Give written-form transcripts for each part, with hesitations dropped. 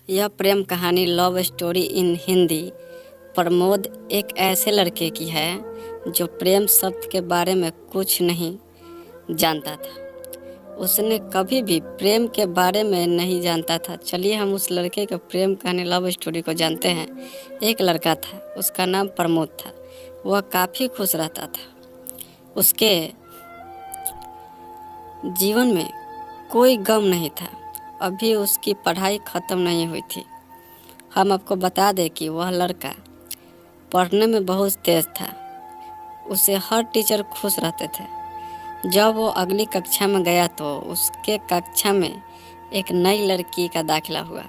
यह प्रेम कहानी love story in Hindi Pramod एक ऐसे लड़के की है जो प्रेम शब्द के बारे में कुछ नहीं जानता था। उसने कभी भी प्रेम के बारे में नहीं जानता था। चलिए हम उस लड़के के प्रेम कहानी लव स्टोरी को जानते हैं। एक लड़का था, उसका नाम प्रमोद था। वह काफ़ी खुश रहता था। उसके जीवन में कोई गम नहीं था। अभी उसकी पढ़ाई ख़त्म नहीं हुई थी। हम आपको बता दें कि वह लड़का पढ़ने में बहुत तेज़ था। उसे हर टीचर खुश रहते थे। जब वो अगली कक्षा में गया तो उसके कक्षा में एक नई लड़की का दाखिला हुआ।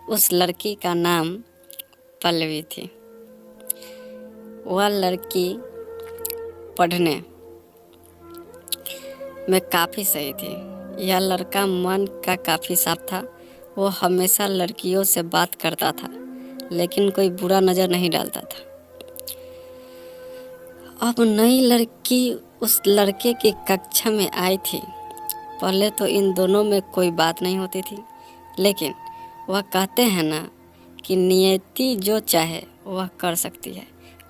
उस लड़की का नाम पल्लवी थी। वह लड़की पढ़ने में काफ़ी सही थी। यह लड़का मन का काफ़ी साफ था। वो हमेशा लड़कियों से बात करता था, लेकिन कोई बुरा नज़र नहीं डालता था। अब नई लड़की उस लड़के की कक्षा में आई थी। पहले तो इन दोनों में कोई बात नहीं होती थी, लेकिन वह कहते हैं ना कि नियति जो चाहे वह कर सकती है।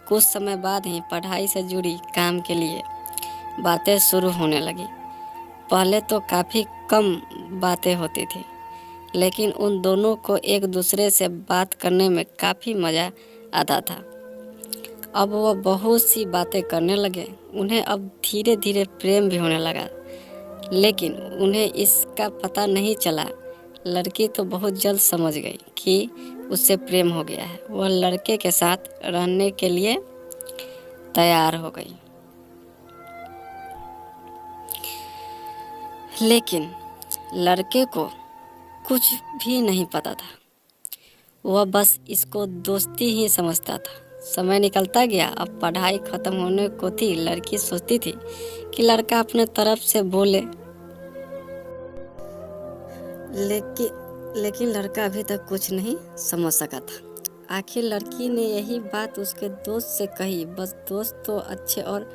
कुछ समय बाद ही पढ़ाई से जुड़ी काम के लिए बातें शुरू होने लगी। पहले तो काफ़ी कम बातें होती थी, लेकिन उन दोनों को एक दूसरे से बात करने में काफ़ी मज़ा आता था। अब वह बहुत सी बातें करने लगे। उन्हें अब धीरे धीरे प्रेम भी होने लगा, लेकिन उन्हें इसका पता नहीं चला। लड़की तो बहुत जल्द समझ गई कि उससे प्रेम हो गया है। वह लड़के के साथ रहने के लिए तैयार हो गई। लेकिन लड़के को कुछ भी नहीं पता था। वह बस इसको दोस्ती ही समझता था। समय निकलता गया। अब पढ़ाई ख़त्म होने को थी। लड़की सोचती थी कि लड़का अपने तरफ से बोले, लेकिन लड़का अभी तक कुछ नहीं समझ सका था। आखिर लड़की ने यही बात उसके दोस्त से कही। बस दोस्त तो अच्छे और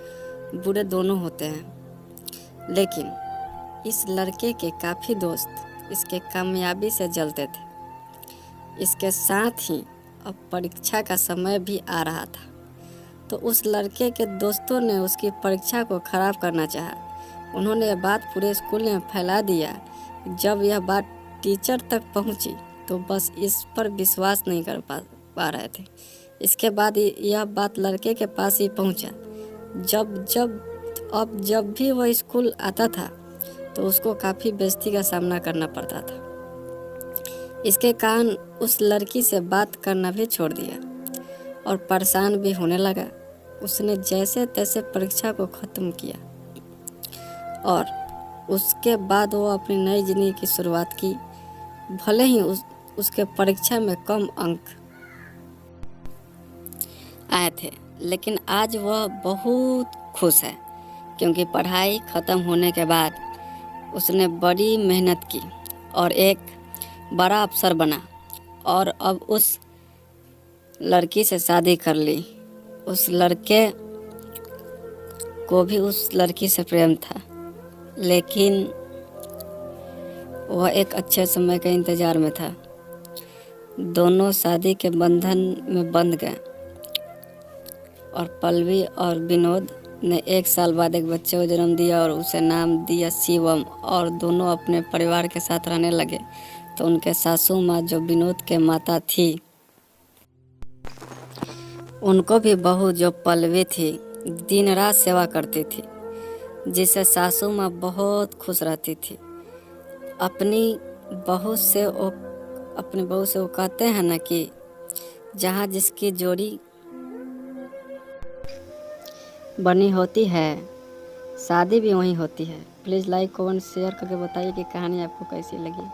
बुरे दोनों होते हैं, लेकिन इस लड़के के काफ़ी दोस्त इसके कामयाबी से जलते थे। इसके साथ ही अब परीक्षा का समय भी आ रहा था, तो उस लड़के के दोस्तों ने उसकी परीक्षा को ख़राब करना चाहा। उन्होंने यह बात पूरे स्कूल में फैला दिया। जब यह बात टीचर तक पहुंची तो बस इस पर विश्वास नहीं कर पा रहे थे। इसके बाद यह बात लड़के के पास ही पहुंचा। जब भी वह स्कूल आता था तो उसको काफ़ी बेइज्जती का सामना करना पड़ता था। इसके कारण उस लड़की से बात करना भी छोड़ दिया और परेशान भी होने लगा। उसने जैसे तैसे परीक्षा को ख़त्म किया और उसके बाद वो अपनी नई ज़िंदगी की शुरुआत की। भले ही उसके परीक्षा में कम अंक आए थे, लेकिन आज वह बहुत खुश है, क्योंकि पढ़ाई ख़त्म होने के बाद उसने बड़ी मेहनत की और एक बड़ा अफसर बना और अब उस लड़की से शादी कर ली। उस लड़के को भी उस लड़की से प्रेम था, लेकिन वह एक अच्छे समय के इंतज़ार में था। दोनों शादी के बंधन में बंध गए और पल्लवी और विनोद ने 1 साल बाद एक बच्चे को जन्म दिया और उसे नाम दिया शिवम। और दोनों अपने परिवार के साथ रहने लगे। तो उनके सासू माँ, जो विनोद के माता थी, उनको भी बहू जो पल्लवी थी दिन रात सेवा करती थी, जिससे सासू माँ बहुत खुश रहती थी। अपनी बहू से वो कहते हैं ना कि जहाँ जिसकी जोड़ी बनी होती है, शादी भी वहीं होती है। प्लीज़ लाइक कमेंट शेयर करके बताइए कि कहानी आपको कैसी लगी।